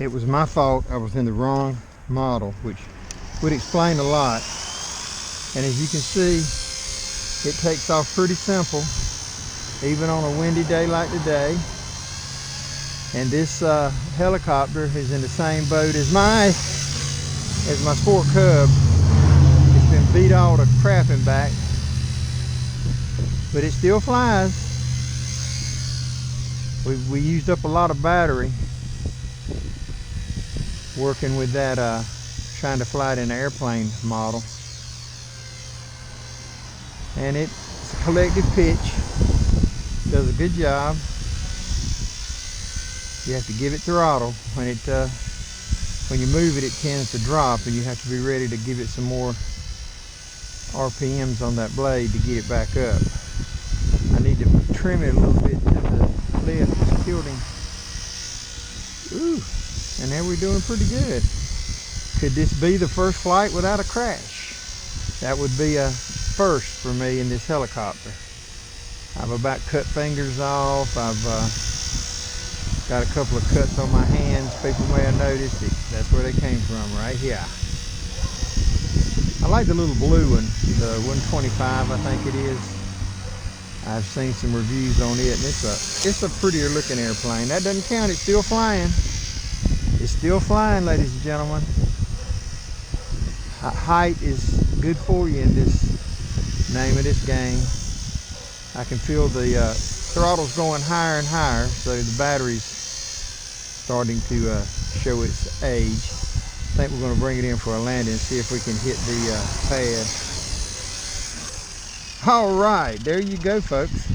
It was my fault. I was in the wrong model, which would explain a lot. And as you can see, it takes off pretty simple, even on a windy day like today. And this helicopter is in the same boat as my Sport Cub. It's been beat all to crap and back, but it still flies. We used up a lot of battery working with that, trying to fly it in an airplane model. And it's a collective pitch, does a good job. You have to give it throttle. When you move it, it tends to drop, and you have to be ready to give it some more RPMs on that blade to get it back up. I need to trim it a little bit to the lift is tilting. Ooh, and now we're doing pretty good. Could this be the first flight without a crash? That would be a first for me in this helicopter. I've about cut fingers off. I've got a couple of cuts on my hands. People may have noticed it. That's where they came from, right here. I like the little blue one, the 125, I think it is. I've seen some reviews on it, and it's a prettier looking airplane. That doesn't count, it's still flying. It's still flying, ladies and gentlemen. Height is good for you in this name of this game. I can feel the throttle's going higher and higher, so the battery's starting to show its age. I think we're going to bring it in for a landing and see if we can hit the pad. All right, there you go, folks.